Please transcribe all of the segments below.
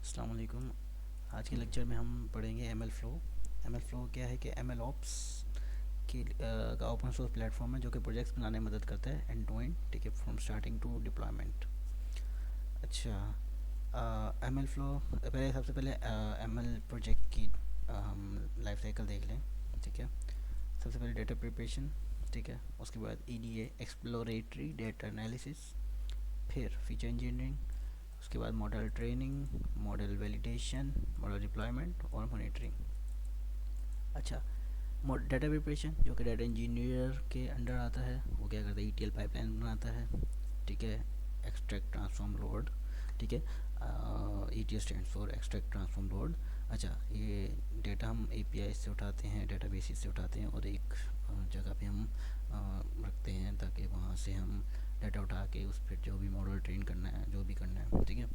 अस्सलाम वालेकुम। आज के लेक्चर में हम पढ़ेंगे एमएल फ्लो। एमएल फ्लो क्या है कि एमएल ऑप्स का ओपन सोर्स प्लेटफॉर्म है जो कि प्रोजेक्ट्स बनाने में मदद करता है एंड टू एंड, ठीक है, फ्रॉम स्टार्टिंग टू डिप्लॉयमेंट। अच्छा, एमएल फ्लो पहले सबसे पहले एमएल प्रोजेक्ट की हम लाइफ साइकिल देख लें। ठीक है, सबसे पहले डेटा प्रिपरेशन, ठीक है, उसके बाद ईडीए एक्सप्लोरेटरी डेटा एनालिसिस, फिर फीचर इंजीनियरिंग, उसके बाद model training, model validation, model deployment और मॉनिटरिंग। अच्छा, डेटा प्रिपरेशन जो कि डेटा इंजीनियर के अंडर आता है, वो क्या करता है, ईटीएल पाइपलाइन बनाता है। ठीक है, एक्सट्रैक्ट ट्रांसफॉर्म लोड, ठीक है, ETL stands for extract transform load. अच्छा, ये डेटा हम एपीआई से उठाते हैं, डेटा बेसिस से उठाते हैं और एक जगह पे हम रखते हैं ताकि वहाँ से हम डाटा उठा के उस पर जो भी मॉडल ट्रेन करना है, जो भी करना है, ठीक है।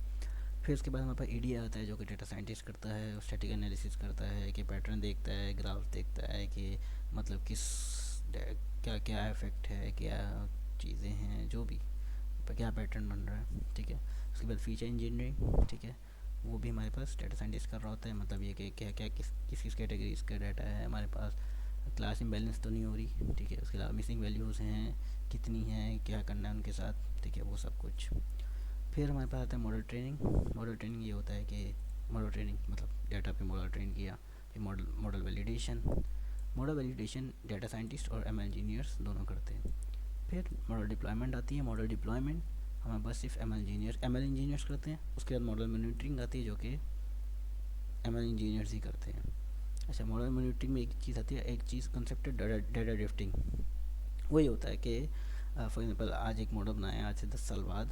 फिर उसके बाद हमारे पास ईडीए आता है जो कि डेटा साइंटिस्ट करता है, स्टैटिक एनालिसिस करता है, कि पैटर्न देखता है, ग्राफ देखता है कि मतलब क्या क्या इफेक्ट है, क्या चीज़ें हैं, जो भी क्या पैटर्न बन रहा है, ठीक है। उसके बाद फीचर इंजीनियरिंग, ठीक है, वो भी हमारे पास डेटा साइंटिस्ट कर रहा होता है। मतलब ये कि क्या क्या किस किस कैटेगरीज का डाटा है हमारे पास, क्लास इम्बैलेंस तो नहीं हो रही, ठीक है। उसके अलावा मिसिंग वैल्यूज़ हैं कितनी हैं, क्या करना है उनके साथ, ठीक है, वो सब कुछ। फिर हमारे पास आता है मॉडल ट्रेनिंग। मॉडल ट्रेनिंग ये होता है कि मॉडल ट्रेनिंग मतलब डाटा पे मॉडल ट्रेन किया। फिर model model validation. Model validation data scientist और एम इंजीनियर्स दोनों करते हैं। फिर मॉडल डिप्लॉयमेंट आती है। मॉडल डिप्लॉयमेंट हमारे पास सिर्फ एम एल इंजीनियर्स करते हैं। उसके बाद मॉडल मॉनिटरिंग आती है जो कि एम एल इंजीनियर्स ही करते हैं। अच्छा, मॉडल मॉनिटरिंग में एक चीज़ आती है, एक चीज़ कंसेप्ट है डाटा ड्रिफ्टिंग। वही होता है कि फॉर एग्जांपल आज एक मॉडल बनाया, आज से 10 साल बाद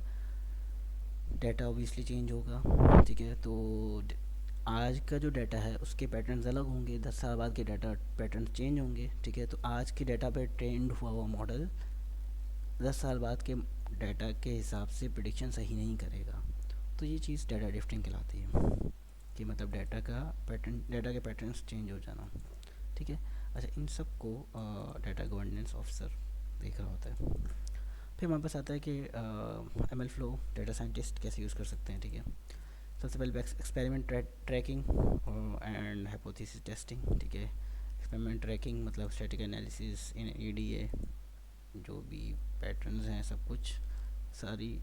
डाटा ऑब्वियसली चेंज होगा, ठीक है। तो आज का जो डाटा है उसके पैटर्न्स अलग होंगे, 10 साल बाद के डाटा पैटर्न चेंज होंगे, ठीक है। तो आज के डाटा पे ट्रेंड हुआ हुआ मॉडल 10 साल बाद के डाटा के हिसाब से प्रिडिक्शन सही नहीं करेगा। तो ये चीज़ डाटा ड्रिफ्टिंग कहलाती है, कि मतलब डाटा के पैटर्न्स चेंज हो जाना, ठीक है। अच्छा, इन सब को डाटा गवर्नेंस ऑफिसर देख रहा होता है। फिर हमारे पास आता है कि M L flow data scientist कैसे यूज़ कर सकते हैं, ठीक है। सबसे पहले experiment tracking and hypothesis testing, ठीक है। एक्सपेरिमेंट ट्रैकिंग मतलब स्टैटिक एनालिसिस इन ईडीए, जो भी पैटर्न्स हैं सब कुछ, सारी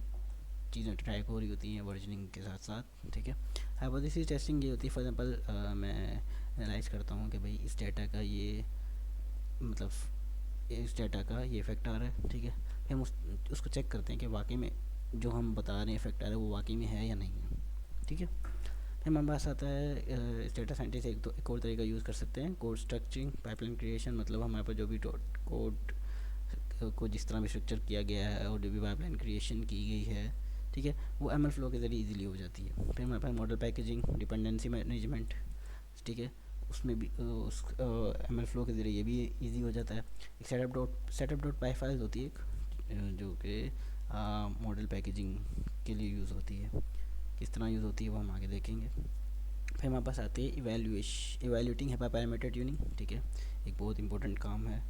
चीज़ें ट्रैक हो रही होती हैं वर्जनिंग के साथ साथ, ठीक है। हाइपोथेसिस टेस्टिंग ये होती है, फॉर एग्जांपल मैं एनालाइज करता हूँ कि भाई इस डाटा का ये मतलब इस डाटा का ये इफेक्ट आ रहा है, ठीक है। फिर हम उसको चेक करते हैं कि वाकई में जो हम बता रहे हैं इफेक्ट आ रहा है वो वाकई में है या नहीं है, ठीक है। फिर हमारे पास आता है डेटा साइंटिस्ट एक और तरीका यूज़ कर सकते हैं, कोड स्ट्रक्चरिंग पाइपलाइन क्रिएशन। मतलब हमारे पास जो भी कोड को जिस तरह भी स्ट्रक्चर किया गया है और जो भी पाइपलाइन क्रिएशन की गई है, ठीक है, वो एम एल फ्लो के ज़रिए इजीली हो जाती है। फिर हमारे पास मॉडल पैकेजिंग डिपेंडेंसी मैनेजमेंट, ठीक है, उसमें भी उस एम एल फ्लो के ज़रिए ये भी इजी हो जाता है। एक सेटअप डॉट पाई फाइल होती है एक, जो कि मॉडल पैकेजिंग के लिए यूज़ होती है। किस तरह यूज़ होती है वो हम आगे देखेंगे। फिर हमारे पास आती है इवेल्यूटिंग हाइपर पैरामीटर ट्यूनिंग, ठीक है, एक बहुत इंपॉर्टेंट काम है,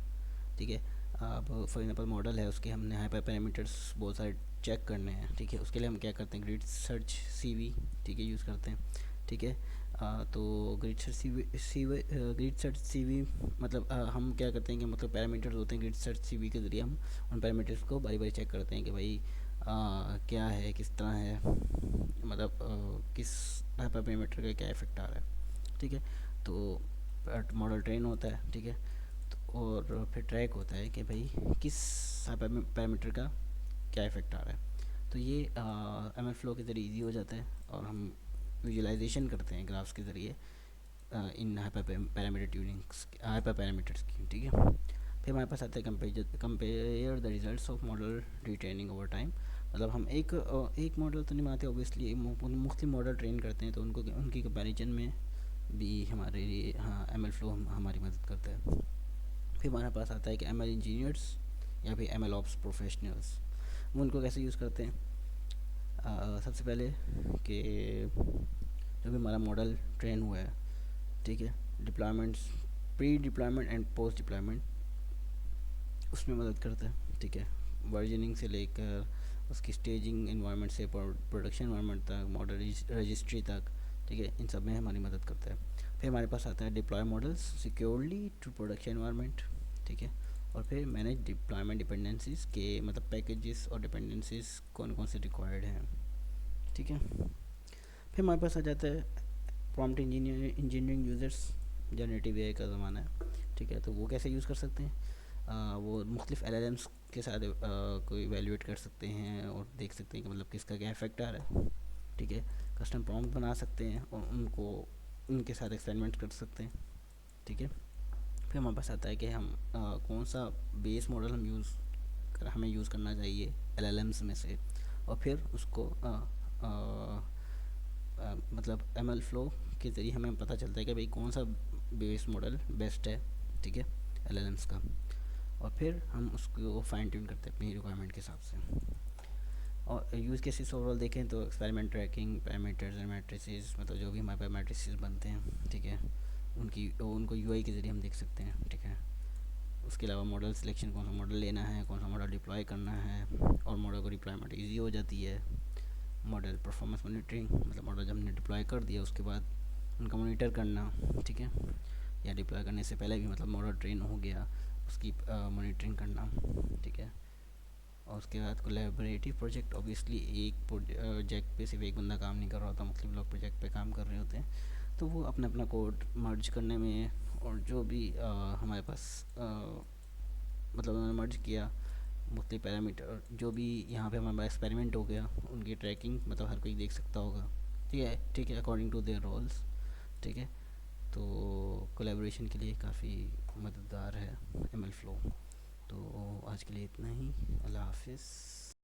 ठीक है। अब फॉर एग्जांपल मॉडल है, उसके हमने हाइपर पैरामीटर्स बहुत सारे चेक करने हैं, ठीक है। उसके लिए हम क्या करते हैं, ग्रिड सर्च सीवी, ठीक है, यूज़ करते हैं, ठीक है। तो ग्रिड सर्च सीवी मतलब हम क्या करते हैं कि मतलब पैरामीटर्स होते हैं, ग्रिड सर्च सीवी के ज़रिए हम उन पैरामीटर्स को बारी बारी चेक करते हैं कि भाई क्या है, किस तरह है, मतलब किस हाइपर पैरामीटर का क्या इफेक्ट आ रहा है, ठीक है। तो मॉडल ट्रेन होता है, ठीक है। तो और फिर ट्रैक होता है कि भाई किस पैरामीटर का क्या इफेक्ट आ रहा है। तो ये एम एल फ्लो के ज़रिए इजी हो जाता है और हम विजुअलाइजेशन करते हैं ग्राफ्स के ज़रिए इन हाइपर पैरामीटर्स की, ठीक है। फिर हमारे पास आता है compare the results of model retraining over time. मतलब हम एक मॉडल तो नहीं बनाते ऑब्वियसली, मुख्तलिफ मॉडल ट्रेन करते हैं, तो उनको उनकी कंपैरिजन में भी हमारे लिए हाँ एम एल फ्लो हमारी मदद करता है। फिर हमारे पास आता है कि एम एल इंजीनियर्स या फिर एम एल ऑप्स प्रोफेशनल्स, वो उनको कैसे यूज़ करते हैं। सबसे पहले कि जो भी हमारा मॉडल ट्रेन हुआ है, ठीक है, deployments, pre deployment and post deployment, उसमें मदद करता है, ठीक है। वर्जनिंग से लेकर उसकी स्टेजिंग इन्वायरमेंट से प्रोडक्शन इन्वायरमेंट तक, मॉडल रजिस्ट्री तक, ठीक है, इन सब में हमारी मदद करता है। फिर हमारे पास आता है deploy models securely to production environment, ठीक है। और फिर मैनेज डिप्लॉयमेंट डिपेंडेंसीज के मतलब पैकेजेस और डिपेंडेंसीज कौन कौन से रिक्वायर्ड हैं, ठीक है। फिर हमारे पास आ जाता है prompt engineering users. Generative AI का ज़माना है, ठीक है, तो वो कैसे यूज़ कर सकते हैं। वो मुख्तलिफ एलएलएम्स के साथ को इवेल्युएट कर सकते हैं और देख सकते हैं कि मतलब किसका क्या इफेक्ट आ रहा है, ठीक है। कस्टम प्रॉम्प्ट बना सकते हैं और उनको उनके साथ एक्सपेरिमेंट कर सकते हैं, ठीक है। फिर हमारे पास आता है कि हम कौन सा बेस मॉडल हमें यूज़ करना चाहिए एलएलएम्स में से, और फिर उसको मतलब एमएल फ्लो के ज़रिए हमें पता चलता है कि भाई कौन सा बेस मॉडल बेस्ट है, ठीक है, एलएलएम्स का। और फिर हम उसको फाइन ट्यून करते हैं अपनी रिक्वायरमेंट के हिसाब से। और यूज़ केसेस ओवरऑल देखें तो experiment tracking, parameters and matrices, मतलब जो भी हमारे पास मैट्रिसेस बनते हैं, ठीक है, उनको यूआई के ज़रिए हम देख सकते हैं, ठीक है। उसके अलावा मॉडल सिलेक्शन, कौन सा मॉडल लेना है, कौन सा मॉडल डिप्लॉय करना है, और मॉडल को डिप्लॉयमेंट ईजी हो जाती है। मॉडल परफॉर्मेंस मॉनिटरिंग, मतलब मॉडल जब हमने डिप्लॉय कर दिया उसके बाद उनका मॉनिटर करना, ठीक है, या डिप्लॉय करने से पहले भी मतलब मॉडल ट्रेन हो गया उसकी मॉनिटरिंग करना, ठीक है। और उसके बाद कोलैबोरेटिव प्रोजेक्ट, ऑब्वियसली एक प्रोजेक्ट पे सिर्फ एक बंदा काम नहीं कर रहा होता, मतलब लोग प्रोजेक्ट पे काम कर रहे होते हैं, तो वो अपना अपना कोड मर्ज करने में, और जो भी हमारे पास मतलब उन्होंने मर्ज किया मुख्तलिफ पैरामीटर, जो भी यहाँ पे हमारे पास एक्सपेरिमेंट हो गया उनकी ट्रैकिंग मतलब हर कोई देख सकता होगा, ठीक है, ठीक है, अकॉर्डिंग टू देयर रोल्स, ठीक है। तो कोलैबोरेशन के लिए काफ़ी मददगार है एमएल फ्लो। तो आज के लिए इतना ही, अल्लाह हाफिज़।